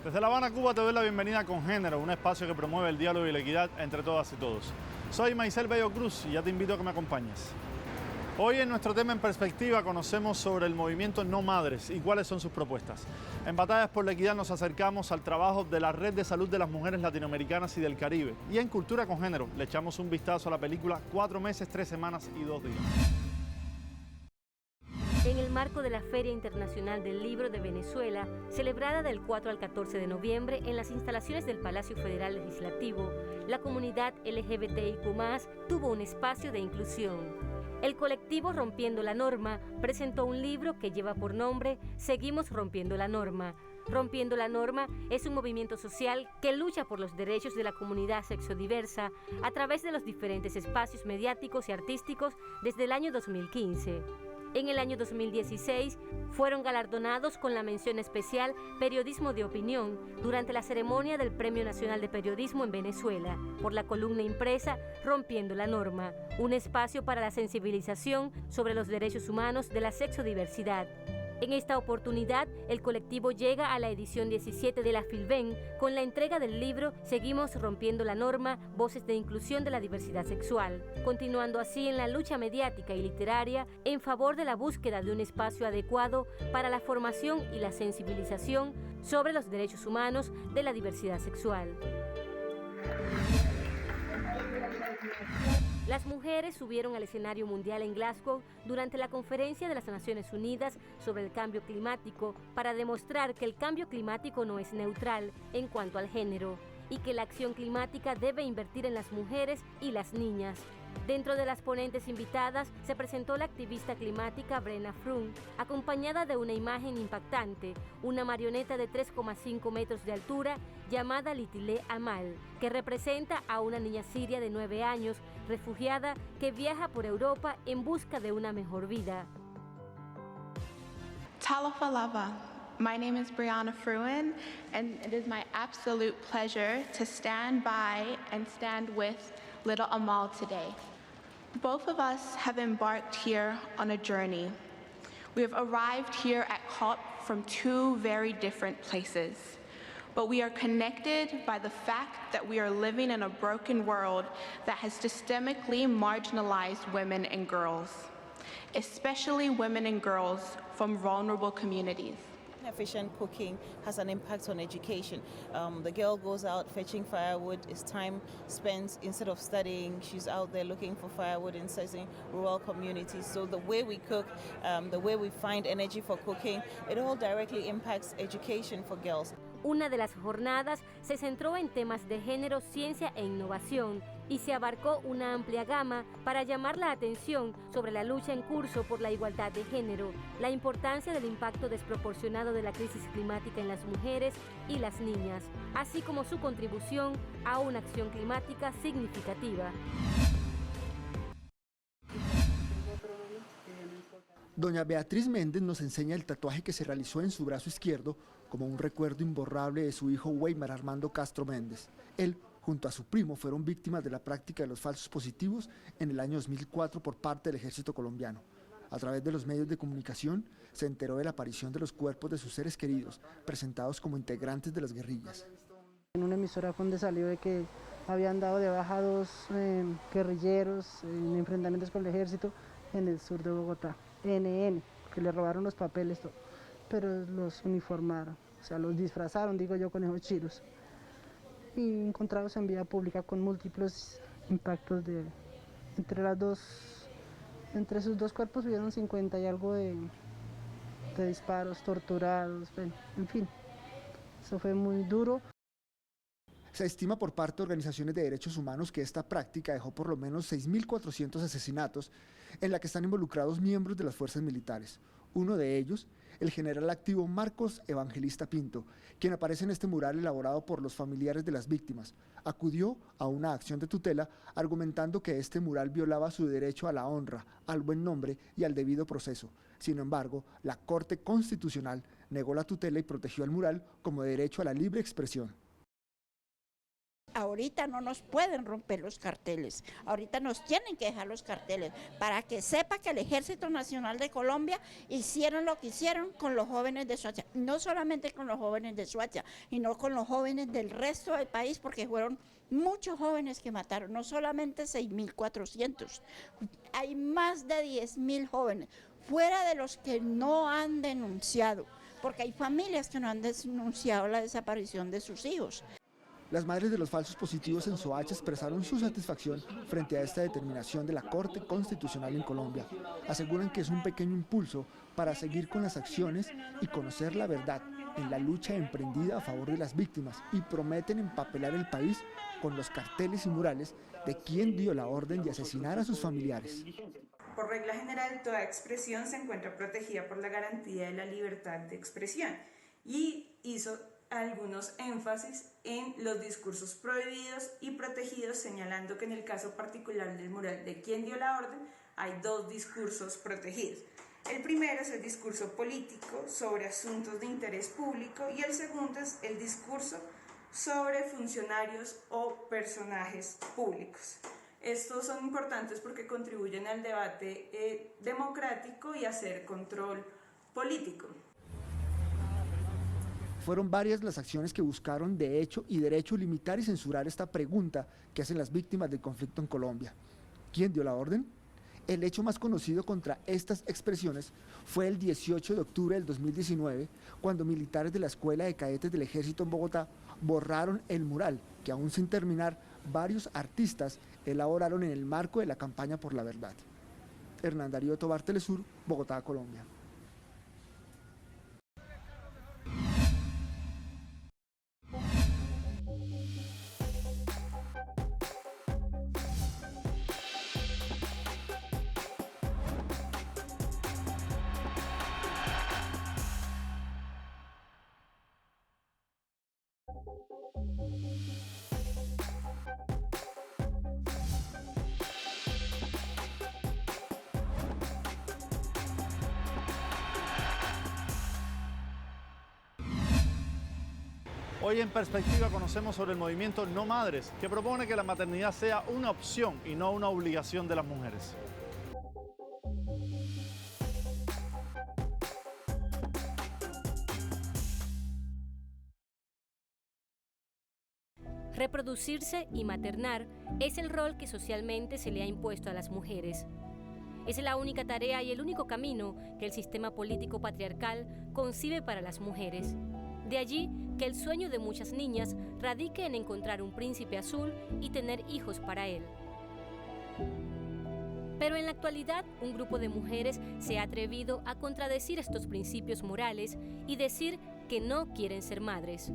Desde La Habana, Cuba, te doy la bienvenida con Género, un espacio que promueve el diálogo y la equidad entre todas y todos. Soy Maisel Bello Cruz y ya te invito a que me acompañes. Hoy en nuestro tema en perspectiva conocemos sobre el movimiento No Madres y cuáles son sus propuestas. En Batallas por la Equidad nos acercamos al trabajo de la Red de Salud de las Mujeres Latinoamericanas y del Caribe. Y en Cultura con Género le echamos un vistazo a la película 4 meses, 3 semanas y 2 días. En el marco de la Feria Internacional del Libro de Venezuela, celebrada del 4 al 14 de noviembre en las instalaciones del Palacio Federal Legislativo, la comunidad LGBTIQ+ tuvo un espacio de inclusión. El colectivo Rompiendo la Norma presentó un libro que lleva por nombre Seguimos Rompiendo la Norma. Rompiendo la Norma es un movimiento social que lucha por los derechos de la comunidad sexodiversa a través de los diferentes espacios mediáticos y artísticos desde el año 2015. En el año 2016 fueron galardonados con la mención especial Periodismo de Opinión durante la ceremonia del Premio Nacional de Periodismo en Venezuela por la columna impresa Rompiendo la Norma, un espacio para la sensibilización sobre los derechos humanos de la sexodiversidad. En esta oportunidad, el colectivo llega a la edición 17 de la Filben con la entrega del libro Seguimos Rompiendo la Norma, Voces de Inclusión de la Diversidad Sexual, continuando así en la lucha mediática y literaria en favor de la búsqueda de un espacio adecuado para la formación y la sensibilización sobre los derechos humanos de la diversidad sexual. Las mujeres subieron al escenario mundial en Glasgow durante la Conferencia de las Naciones Unidas sobre el Cambio Climático para demostrar que el cambio climático no es neutral en cuanto al género y que la acción climática debe invertir en las mujeres y las niñas. Dentro de las ponentes invitadas se presentó la activista climática Brenna Froome, acompañada de una imagen impactante, una marioneta de 3,5 metros de altura llamada Litile Amal, que representa a una niña siria de 9 años, refugiada, que viaja por Europa en busca de una mejor vida. Talofa lava. My name is Brianna Fruin, and it is my absolute pleasure to stand by and stand with little Amal today. Both of us have embarked here on a journey. We have arrived here at COP from two very different places, but we are connected by the fact that we are living in a broken world that has systemically marginalized women and girls, especially women and girls from vulnerable communities. Efficient cooking has an impact on education. The girl goes out fetching firewood. It's time spent, instead of studying, she's out there looking for firewood in certain rural communities. So the way we cook, the way we find energy for cooking, it all directly impacts education for girls. Una de las jornadas se centró en temas de género, ciencia e innovación y se abarcó una amplia gama para llamar la atención sobre la lucha en curso por la igualdad de género, la importancia del impacto desproporcionado de la crisis climática en las mujeres y las niñas, así como su contribución a una acción climática significativa. Doña Beatriz Méndez nos enseña el tatuaje que se realizó en su brazo izquierdo como un recuerdo imborrable de su hijo Weimar Armando Castro Méndez. Él, junto a su primo, fueron víctimas de la práctica de los falsos positivos en el año 2004 por parte del ejército colombiano. A través de los medios de comunicación se enteró de la aparición de los cuerpos de sus seres queridos, presentados como integrantes de las guerrillas. En una emisora fue donde salió de que habían dado de baja 2 guerrilleros en enfrentamientos con el ejército en el sur de Bogotá. NN, que le robaron los papeles, pero los uniformaron, o sea, los disfrazaron, digo yo, con esos chiros. Y encontrados en vía pública con múltiples impactos entre sus dos cuerpos hubieron 50 y algo de disparos, torturados, en fin, eso fue muy duro. Se estima por parte de organizaciones de derechos humanos que esta práctica dejó por lo menos 6.400 asesinatos en la que están involucrados miembros de las fuerzas militares. Uno de ellos, el general activo Marcos Evangelista Pinto, quien aparece en este mural elaborado por los familiares de las víctimas, acudió a una acción de tutela argumentando que este mural violaba su derecho a la honra, al buen nombre y al debido proceso. Sin embargo, la Corte Constitucional negó la tutela y protegió al mural como derecho a la libre expresión. Ahorita no nos pueden romper los carteles, ahorita nos tienen que dejar los carteles para que sepa que el Ejército Nacional de Colombia hicieron lo que hicieron con los jóvenes de Soacha, no solamente con los jóvenes de Soacha, sino con los jóvenes del resto del país, porque fueron muchos jóvenes que mataron, no solamente 6.400, hay más de 10.000 jóvenes, fuera de los que no han denunciado, porque hay familias que no han denunciado la desaparición de sus hijos. Las madres de los falsos positivos en Soacha expresaron su satisfacción frente a esta determinación de la Corte Constitucional en Colombia. Aseguran que es un pequeño impulso para seguir con las acciones y conocer la verdad en la lucha emprendida a favor de las víctimas, y prometen empapelar el país con los carteles y murales de quien dio la orden de asesinar a sus familiares. Por regla general, toda expresión se encuentra protegida por la garantía de la libertad de expresión, y hizo algunos énfasis en los discursos prohibidos y protegidos, señalando que en el caso particular del mural de quien dio la orden hay dos discursos protegidos. El primero es el discurso político sobre asuntos de interés público y el segundo es el discurso sobre funcionarios o personajes públicos. Estos son importantes porque contribuyen al debate democrático y a hacer control político. Fueron varias las acciones que buscaron de hecho y derecho limitar y censurar esta pregunta que hacen las víctimas del conflicto en Colombia. ¿Quién dio la orden? El hecho más conocido contra estas expresiones fue el 18 de octubre del 2019, cuando militares de la Escuela de Cadetes del Ejército en Bogotá borraron el mural que, aún sin terminar, varios artistas elaboraron en el marco de la campaña por la verdad. Hernán Darío Tobar, Telesur, Bogotá, Colombia. Hoy en Perspectiva conocemos sobre el movimiento No Madres, que propone que la maternidad sea una opción y no una obligación de las mujeres. Reproducirse y maternar es el rol que socialmente se le ha impuesto a las mujeres. Es la única tarea y el único camino que el sistema político patriarcal concibe para las mujeres. De allí que el sueño de muchas niñas radique en encontrar un príncipe azul y tener hijos para él. Pero en la actualidad, un grupo de mujeres se ha atrevido a contradecir estos principios morales y decir que no quieren ser madres.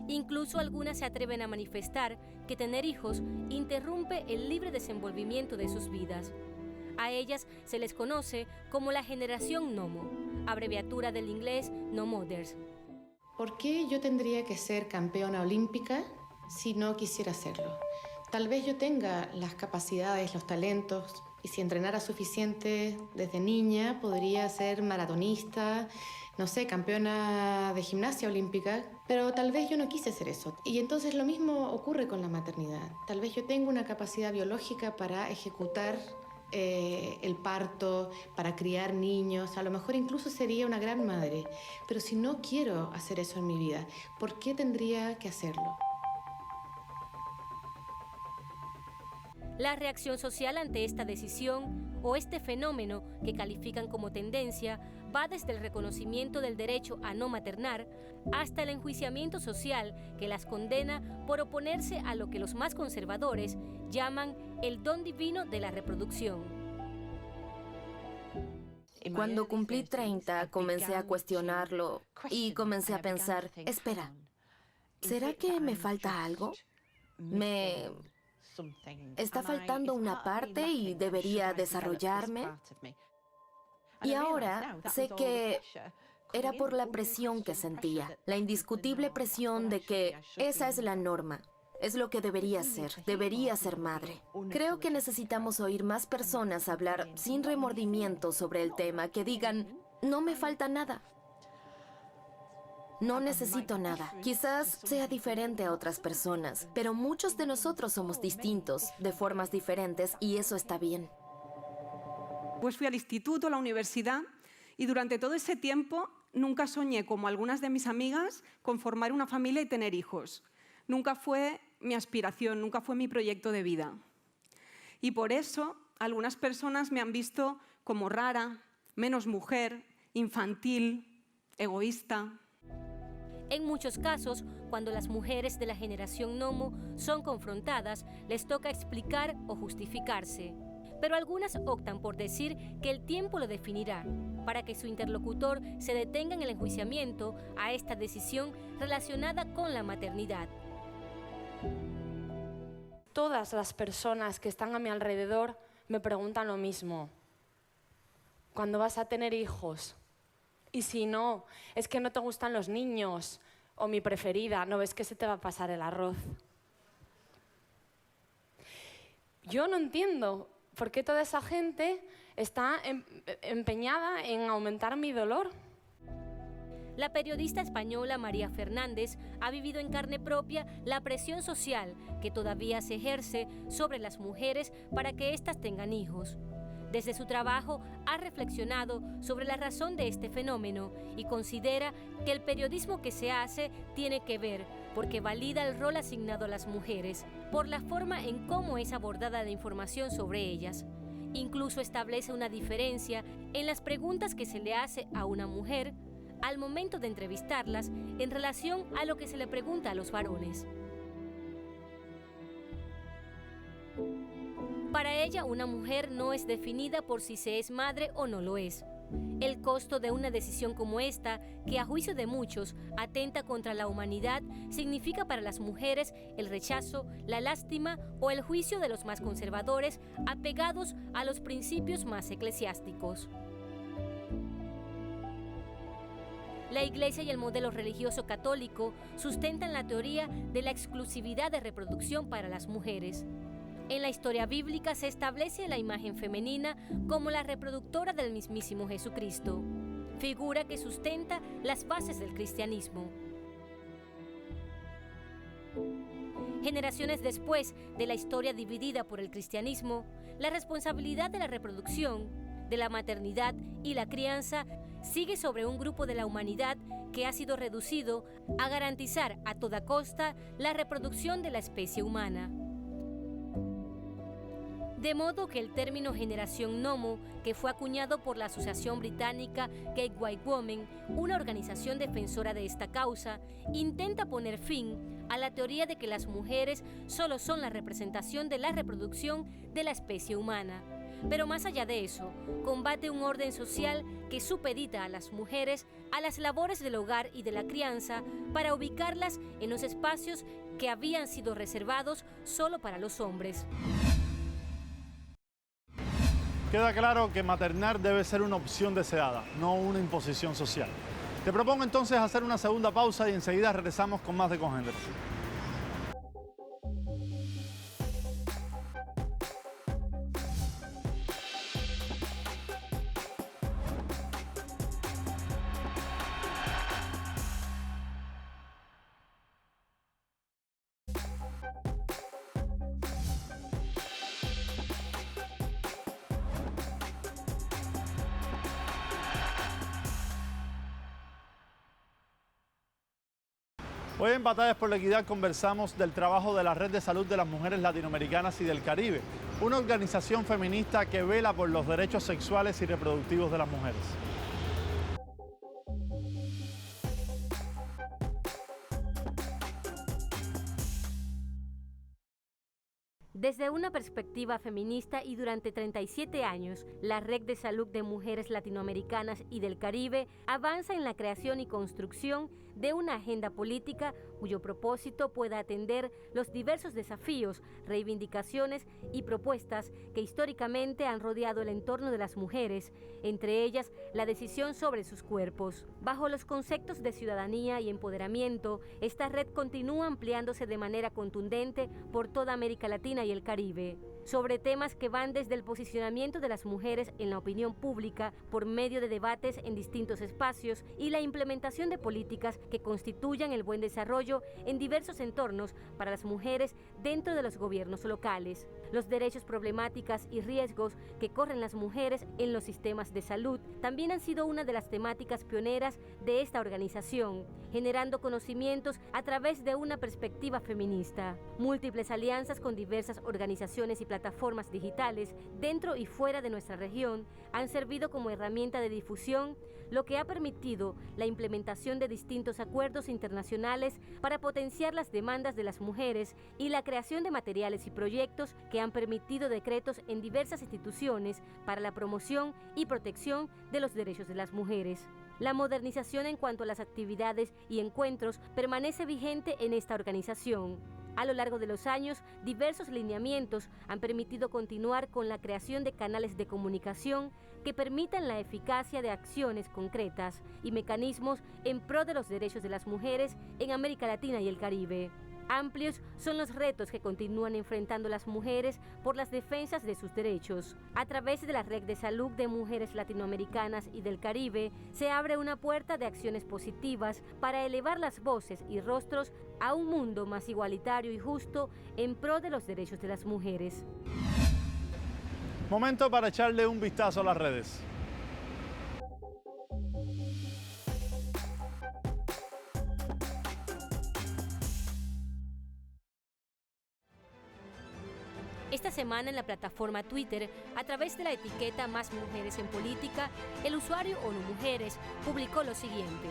Incluso algunas se atreven a manifestar que tener hijos interrumpe el libre desenvolvimiento de sus vidas. A ellas se les conoce como la generación NOMO, abreviatura del inglés No Mothers. ¿Por qué yo tendría que ser campeona olímpica si no quisiera hacerlo? Tal vez yo tenga las capacidades, los talentos, y si entrenara suficiente desde niña, podría ser maratonista, no sé, campeona de gimnasia olímpica, pero tal vez yo no quise hacer eso. Y entonces lo mismo ocurre con la maternidad. Tal vez yo tengo una capacidad biológica para ejecutar el parto, para criar niños, a lo mejor incluso sería una gran madre, pero si no quiero hacer eso en mi vida, ¿por qué tendría que hacerlo? La reacción social ante esta decisión o este fenómeno que califican como tendencia va desde el reconocimiento del derecho a no maternar hasta el enjuiciamiento social que las condena por oponerse a lo que los más conservadores llaman el don divino de la reproducción. Cuando cumplí 30, comencé a cuestionarlo y comencé a pensar, espera, ¿será que me falta algo? ¿Me está faltando una parte y debería desarrollarme? Y ahora sé que era por la presión que sentía, la indiscutible presión de que esa es la norma. Es lo que debería ser madre. Creo que necesitamos oír más personas hablar sin remordimiento sobre el tema, que digan, no me falta nada. No necesito nada. Quizás sea diferente a otras personas, pero muchos de nosotros somos distintos, de formas diferentes, y eso está bien. Pues fui al instituto, a la universidad, y durante todo ese tiempo nunca soñé, como algunas de mis amigas, con formar una familia y tener hijos. Nunca fue mi aspiración, nunca fue mi proyecto de vida. Y por eso algunas personas me han visto como rara, menos mujer, infantil, egoísta. En muchos casos, cuando las mujeres de la generación Nomo son confrontadas, les toca explicar o justificarse. Pero algunas optan por decir que el tiempo lo definirá, para que su interlocutor se detenga en el enjuiciamiento a esta decisión relacionada con la maternidad. Todas las personas que están a mi alrededor me preguntan lo mismo. ¿Cuándo vas a tener hijos? Y si no, es que no te gustan los niños. O mi preferida, ¿no ves que se te va a pasar el arroz? Yo no entiendo por qué toda esa gente está empeñada en aumentar mi dolor. La periodista española María Fernández ha vivido en carne propia la presión social que todavía se ejerce sobre las mujeres para que éstas tengan hijos. Desde su trabajo ha reflexionado sobre la razón de este fenómeno y considera que el periodismo que se hace tiene que ver porque valida el rol asignado a las mujeres por la forma en cómo es abordada la información sobre ellas. Incluso establece una diferencia en las preguntas que se le hace a una mujer al momento de entrevistarlas en relación a lo que se le pregunta a los varones. Para ella, una mujer no es definida por si se es madre o no lo es. El costo de una decisión como esta, que a juicio de muchos atenta contra la humanidad, significa para las mujeres el rechazo, la lástima o el juicio de los más conservadores, apegados a los principios más eclesiásticos. La Iglesia y el modelo religioso católico sustentan la teoría de la exclusividad de reproducción para las mujeres. En la historia bíblica se establece la imagen femenina como la reproductora del mismísimo Jesucristo, figura que sustenta las bases del cristianismo. Generaciones después de la historia dividida por el cristianismo, la responsabilidad de la reproducción, de la maternidad y la crianza sigue sobre un grupo de la humanidad que ha sido reducido a garantizar a toda costa la reproducción de la especie humana. De modo que el término generación Nomo, que fue acuñado por la asociación británica Gay White Women, una organización defensora de esta causa, intenta poner fin a la teoría de que las mujeres solo son la representación de la reproducción de la especie humana. Pero más allá de eso, combate un orden social que supedita a las mujeres a las labores del hogar y de la crianza para ubicarlas en los espacios que habían sido reservados solo para los hombres. Queda claro que maternar debe ser una opción deseada, no una imposición social. Te propongo entonces hacer una segunda pausa y enseguida regresamos con más de Congénero. Hoy en Batallas por la Equidad conversamos del trabajo de la Red de Salud de las Mujeres Latinoamericanas y del Caribe, una organización feminista que vela por los derechos sexuales y reproductivos de las mujeres. Desde una perspectiva feminista y durante 37 años, la Red de Salud de Mujeres Latinoamericanas y del Caribe avanza en la creación y construcción de una agenda política cuyo propósito pueda atender los diversos desafíos, reivindicaciones y propuestas que históricamente han rodeado el entorno de las mujeres, entre ellas la decisión sobre sus cuerpos. Bajo los conceptos de ciudadanía y empoderamiento, esta red continúa ampliándose de manera contundente por toda América Latina y el Caribe. sobre temas que van desde el posicionamiento de las mujeres en la opinión pública por medio de debates en distintos espacios y la implementación de políticas que constituyan el buen desarrollo en diversos entornos para las mujeres dentro de los gobiernos locales. Los derechos, problemáticas y riesgos que corren las mujeres en los sistemas de salud también han sido una de las temáticas pioneras de esta organización, generando conocimientos a través de una perspectiva feminista. Múltiples alianzas con diversas organizaciones y plataformas digitales dentro y fuera de nuestra región han servido como herramienta de difusión, lo que ha permitido la implementación de distintos acuerdos internacionales para potenciar las demandas de las mujeres y la creación de materiales y proyectos que han permitido decretos en diversas instituciones para la promoción y protección de los derechos de las mujeres. La modernización en cuanto a las actividades y encuentros permanece vigente en esta organización. A lo largo de los años, diversos lineamientos han permitido continuar con la creación de canales de comunicación que permitan la eficacia de acciones concretas y mecanismos en pro de los derechos de las mujeres en América Latina y el Caribe. Amplios son los retos que continúan enfrentando las mujeres por las defensas de sus derechos. A través de la Red de Salud de Mujeres Latinoamericanas y del Caribe, se abre una puerta de acciones positivas para elevar las voces y rostros a un mundo más igualitario y justo en pro de los derechos de las mujeres. Momento para echarle un vistazo a las redes. Esta semana en la plataforma Twitter, a través de la etiqueta Más Mujeres en Política, el usuario ONU Mujeres publicó lo siguiente: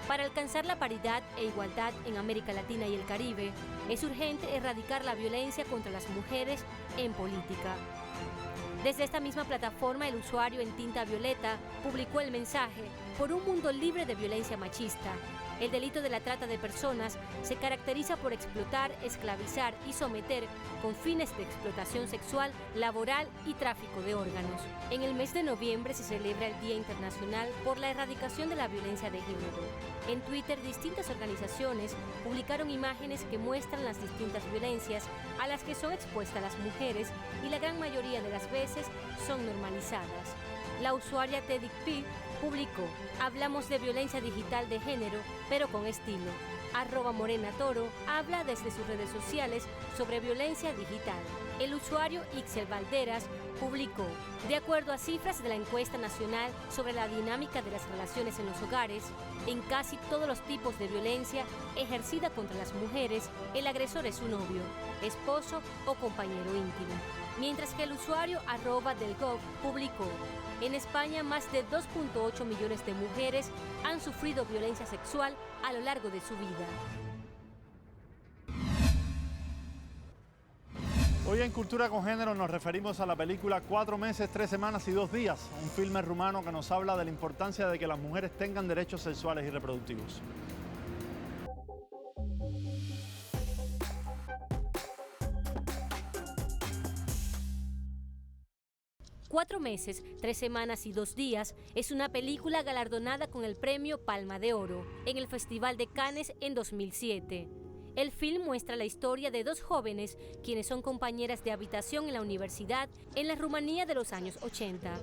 para alcanzar la paridad e igualdad en América Latina y el Caribe, es urgente erradicar la violencia contra las mujeres en política. Desde esta misma plataforma, el usuario en tinta violeta publicó el mensaje: por un mundo libre de violencia machista. El delito de la trata de personas se caracteriza por explotar, esclavizar y someter con fines de explotación sexual, laboral y tráfico de órganos. En el mes de noviembre se celebra el Día Internacional por la Erradicación de la Violencia de Género. En Twitter, distintas organizaciones publicaron imágenes que muestran las distintas violencias a las que son expuestas las mujeres y la gran mayoría de las veces son normalizadas. La usuaria TEDxP publicó: hablamos de violencia digital de género, pero con estilo. @MorenaToro habla desde sus redes sociales sobre violencia digital. El usuario Ixel Valderas publicó: de acuerdo a cifras de la encuesta nacional sobre la dinámica de las relaciones en los hogares, en casi todos los tipos de violencia ejercida contra las mujeres, el agresor es su novio, esposo o compañero íntimo. Mientras que el usuario @delgov publicó: en España, más de 2.8 millones de mujeres han sufrido violencia sexual a lo largo de su vida. Hoy en Cultura con Género nos referimos a la película 4 meses, 3 semanas y 2 días, un filme rumano que nos habla de la importancia de que las mujeres tengan derechos sexuales y reproductivos. Cuatro meses, 3 semanas y 2 días es una película galardonada con el premio Palma de Oro en el Festival de Cannes en 2007. El film muestra la historia de 2 jóvenes quienes son compañeras de habitación en la universidad en la Rumanía de los años 80.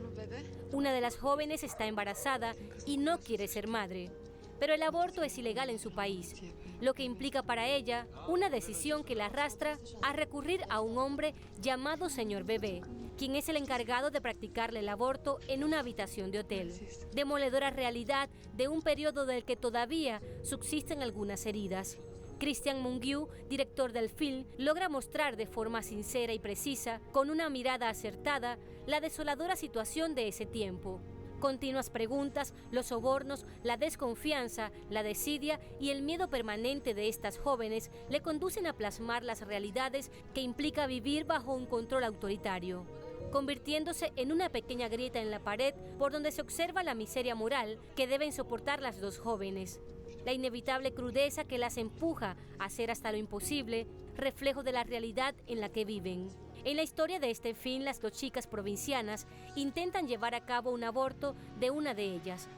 Una de las jóvenes está embarazada y no quiere ser madre, pero el aborto es ilegal en su país, lo que implica para ella una decisión que la arrastra a recurrir a un hombre llamado Señor Bebé, quien es el encargado de practicarle el aborto en una habitación de hotel. Demoledora realidad de un periodo del que todavía subsisten algunas heridas. Christian Mungiu, director del film, logra mostrar de forma sincera y precisa, con una mirada acertada, la desoladora situación de ese tiempo. Continuas preguntas, los sobornos, la desconfianza, la desidia y el miedo permanente de estas jóvenes le conducen a plasmar las realidades que implica vivir bajo un control autoritario, convirtiéndose en una pequeña grieta en la pared por donde se observa la miseria moral que deben soportar las 2 jóvenes. La inevitable crudeza que las empuja a hacer hasta lo imposible, reflejo de la realidad en la que viven. En la historia de este film, las 2 chicas provincianas intentan llevar a cabo un aborto de una de ellas.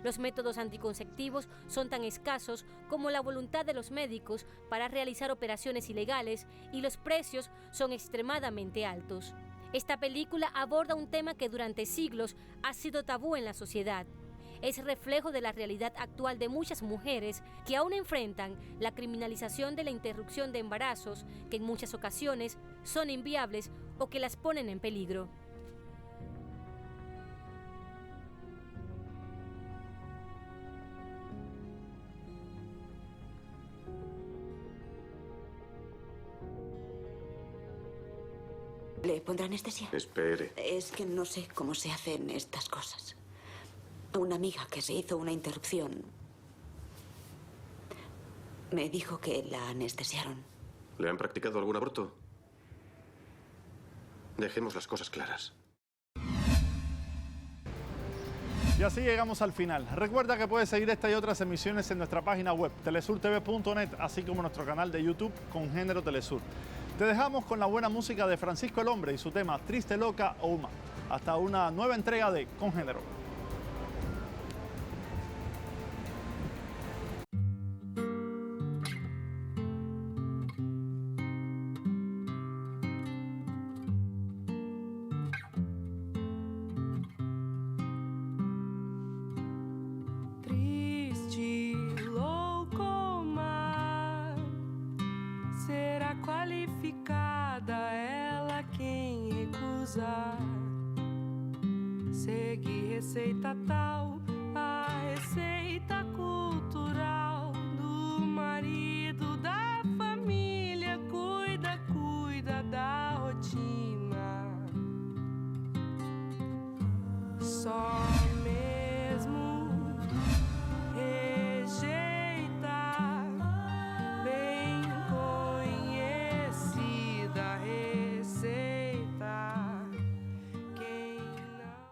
Los métodos anticonceptivos son tan escasos como la voluntad de los médicos para realizar operaciones ilegales y los precios son extremadamente altos. Esta película aborda un tema que durante siglos ha sido tabú en la sociedad. Es reflejo de la realidad actual de muchas mujeres que aún enfrentan la criminalización de la interrupción de embarazos, que en muchas ocasiones son inviables o que las ponen en peligro. ¿Le pondrá anestesia? Espere. Es que no sé cómo se hacen estas cosas. Una amiga que se hizo una interrupción me dijo que la anestesiaron. ¿Le han practicado algún aborto? Dejemos las cosas claras. Y así llegamos al final. Recuerda que puedes seguir esta y otras emisiones en nuestra página web, telesurtv.net, así como nuestro canal de YouTube Congénero Telesur. Te dejamos con la buena música de Francisco el Hombre y su tema Triste, Loca o Uma. Hasta una nueva entrega de Congénero. Triste, louco, mar, será qualificada ela quem recusar. Segue receita tal, a receita cultural do marido, da família, cuida da rotina. Só